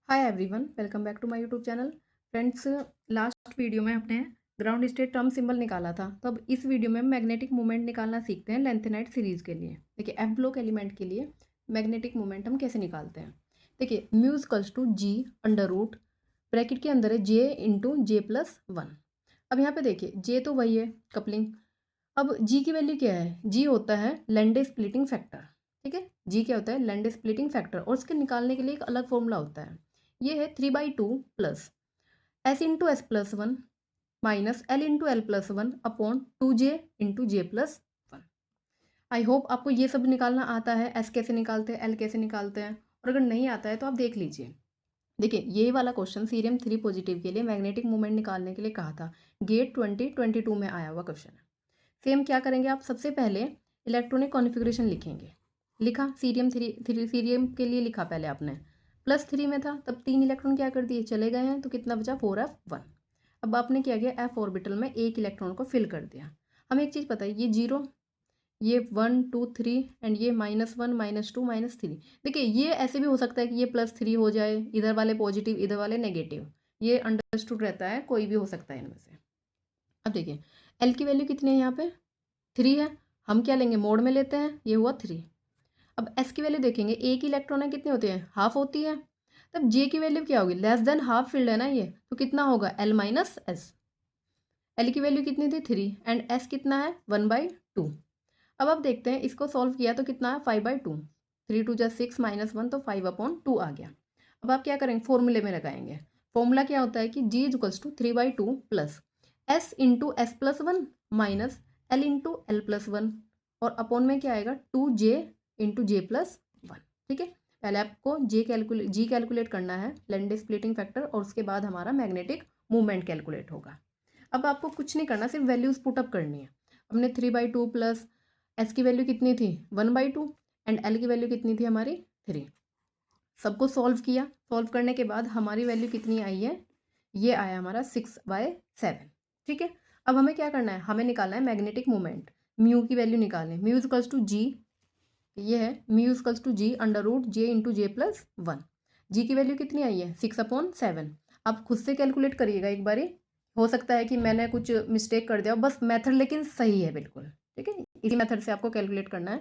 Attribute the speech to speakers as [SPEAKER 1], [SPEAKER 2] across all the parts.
[SPEAKER 1] Hi everyone, welcome back to my YouTube channel. Friends, last video में अपने ground state term symbol निकाला था। तो अब इस वीडियो में मैग्नेटिक मोमेंट निकालना सीखते हैं लेंथेनाइट सीरीज के लिए। देखिए, एफ ब्लॉक एलिमेंट के लिए मैग्नेटिक मोमेंट हम कैसे निकालते हैं। देखिए, mu equals to ji under root, bracket के अंदर है J into J plus one. अब यहाँ पे देखिए, जे तो वही है कपलिंग। अब जी की वैल्यू क्या है? जी होता है लेंडे स्प्लिटिंग फैक्टर। ठीक है, जी क्या होता है? Lende splitting factor. और इसके निकालने के लिए एक अलग फॉर्मूला होता है। ये है 3/2 plus S into S plus one minus L into L plus one upon 2J into J plus one. I hope आपको ये सब निकालना आता है, एस कैसे निकालते हैं, एल कैसे निकालते हैं। और अगर नहीं आता है तो आप देख लीजिए। देखिए, ये वाला क्वेश्चन सीरियम 3 पॉजिटिव के लिए मैग्नेटिक मूवमेंट निकालने के लिए कहा था। गेट 2022 में आया हुआ क्वेश्चन है। सेम क्या करेंगे आप? सबसे पहले इलेक्ट्रॉनिक कॉन्फ़िगरेशन लिखेंगे। लिखा, सीरियम के लिए लिखा पहले आपने। +3 में था, तब 3 इलेक्ट्रॉन क्या कर दिए? चले गए हैं, तो कितना बचा? 4f1। अब आपने क्या किया? एफ ऑर्बिटल में एक इलेक्ट्रॉन को फिल कर दिया। हमें एक चीज़ पता है, ये 0, ये 1 2 3 एंड ये -1 -2 -3। देखिए, ये ऐसे भी हो सकता है कि ये +3 हो जाए, इधर वाले पॉजिटिव इधर वाले नेगेटिव। ये अंडरस्टूड रहता है, कोई भी हो सकता है इनमें से। अब देखिए, एल की वैल्यू कितनी है? यहाँ पे 3 है। हम क्या लेंगे? मोड में लेते हैं, ये हुआ 3। अब एस की वैल्यू देखेंगे, एक ही इलेक्ट्रॉन है, कितनी होती है? हाफ होती है। तब जे की वैल्यू क्या होगी? लेस देन हाफ फील्ड है ना ये, तो कितना होगा? L minus S. एल की वैल्यू कितनी थी? 3 एंड एस कितना है? 1/2। अब आप देखते हैं, इसको सॉल्व किया तो कितना है? 5/2। 3 2 जा 6 -1, तो 5/2 आ गया। अब आप क्या करेंगे? फॉर्मूले में लगाएंगे। फॉर्मूला क्या होता है कि G is equals to 3/2 plus S into S plus one minus L into L plus one, और अपॉन में क्या आएगा? 2J into J plus one. ठीक है, पहले आपको जी कैलकुलेट करना है, लेंडे स्प्लिटिंग फैक्टर, और उसके बाद हमारा मैग्नेटिक मूवमेंट कैलकुलेट होगा। अब आपको कुछ नहीं करना, सिर्फ वैल्यूज पुटअप करनी है। हमने 3/2 प्लस एस की वैल्यू कितनी थी? 1/2 एंड एल की वैल्यू कितनी थी हमारी? 3। सबको सॉल्व किया। सॉल्व करने के बाद हमारी वैल्यू कितनी आई है? ये आया हमारा 6/7। ठीक है, अब हमें क्या करना है? हमें निकालना है मैग्नेटिक मोमेंट। म्यू की वैल्यू निकालें। म्यू इक्वल्स टू जी, ये है mu equals to ji under root J into J plus one. G की वैल्यू कितनी आई है? 6/7। आप खुद से कैलकुलेट करिएगा एक बारी। हो सकता है कि मैंने कुछ मिस्टेक कर दिया, बस मेथड लेकिन सही है बिल्कुल। ठीक है, इसी मेथड से आपको कैलकुलेट करना है।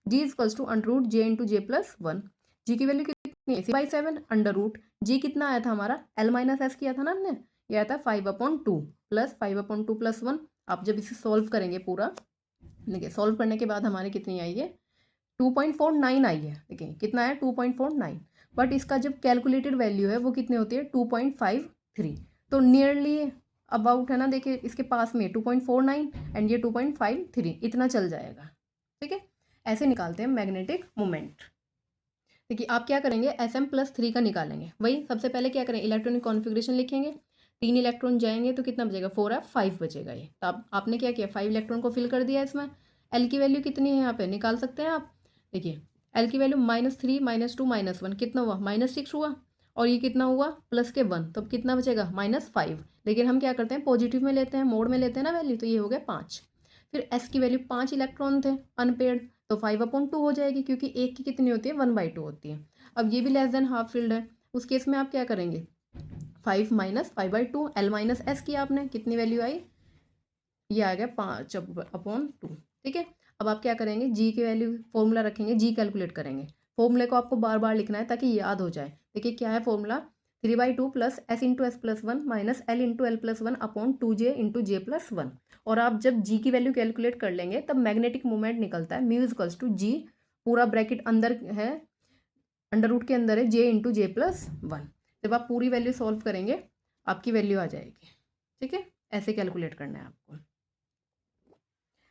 [SPEAKER 1] G equals to under root J into J plus one. G की वैल्यू कितनी है? 6/7 अंडर रूट जी कितना आया था हमारा? एल माइनस एस किया था ना हमने, ये आया था 5/2 प्लस 5/2 प्लस वन। आप जब इसे सॉल्व करेंगे पूरा, देखिए सॉल्व करने के बाद हमारी कितनी आई है? 2.49 आई है। देखिए कितना है? 2.49। बट इसका जब कैलकुलेटेड वैल्यू है वो कितनी होती है? 2.53। तो नियरली अबाउट है ना, देखिए इसके पास में 2.49 एंड ये 2.53, इतना चल जाएगा। ठीक है, ऐसे निकालते हैं मैग्नेटिक मोमेंट। देखिए, आप क्या करेंगे? Sm+3 का निकालेंगे। वही सबसे पहले क्या करें? इलेक्ट्रॉनिक कॉन्फ़िगरेशन लिखेंगे। 3 इलेक्ट्रॉन जाएंगे तो कितना बचेगा? 4f5 बचेगा ये। तो आपने क्या किया? 5 इलेक्ट्रॉन को फिल कर दिया इसमें। एल की वैल्यू कितनी है यहाँ पे? निकाल सकते हैं आप। देखिए, एल की वैल्यू -3 -2 -1 कितना हुआ? -6 हुआ। और ये कितना हुआ? प्लस के 1, तब कितना बचेगा? -5। लेकिन हम क्या करते हैं? पॉजिटिव में लेते हैं, मोड में लेते हैं ना वैल्यू, तो ये हो गया 5। फिर एस की वैल्यू 5 इलेक्ट्रॉन थे अनपेयर्ड, तो 5/2 हो जाएगी, क्योंकि एक की कितनी होती है? 1/2 होती है। अब ये भी लेस देन हाफ फील्ड है, उस केस में आप क्या करेंगे? 5 माइनस 5/2 एल माइनस एस किया आपने, कितनी वैल्यू आई? ये आ गया 5/2। ठीक है, अब आप क्या करेंगे? जी की वैल्यू फॉर्मूला रखेंगे, जी कैलकुलेट करेंगे। फॉर्मूले को आपको बार बार लिखना है ताकि याद हो जाए। देखिए क्या है formula? 3/2 plus S into S plus one minus L into L plus one upon 2J into J plus one. और आप जब जी की वैल्यू कैलकुलेट कर लेंगे तब मैग्नेटिक मूवमेंट निकलता है। म्यू इक्वल्स टू जी, पूरा ब्रैकेट अंदर है, अंडर रूट के अंदर है J into J plus one. जब आप पूरी वैल्यू सॉल्व करेंगे आपकी वैल्यू आ जाएगी। ठीक है, ऐसे कैलकुलेट करना है आपको।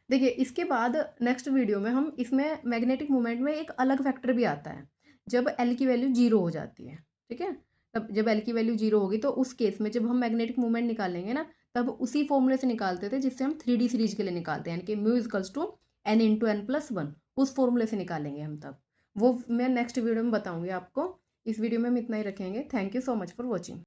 [SPEAKER 1] देखिए, इसके बाद नेक्स्ट वीडियो में हम इसमें मैग्नेटिक मोमेंट में एक अलग फैक्टर भी आता है, जब एल की वैल्यू 0 हो जाती है। ठीक है, तब जब एल की वैल्यू 0 होगी तो उस केस में जब हम मैग्नेटिक मोमेंट निकालेंगे ना, तब उसी फॉर्मूले से निकालते थे जिससे हम 3D सीरीज के लिए निकालते हैं, यानी कि mu equals to n into n plus one, उस फॉर्मूले से निकालेंगे हम तब। वो मैं नेक्स्ट वीडियो में बताऊंगी आपको। इस वीडियो में हम इतना ही रखेंगे। Thank you so much for watching.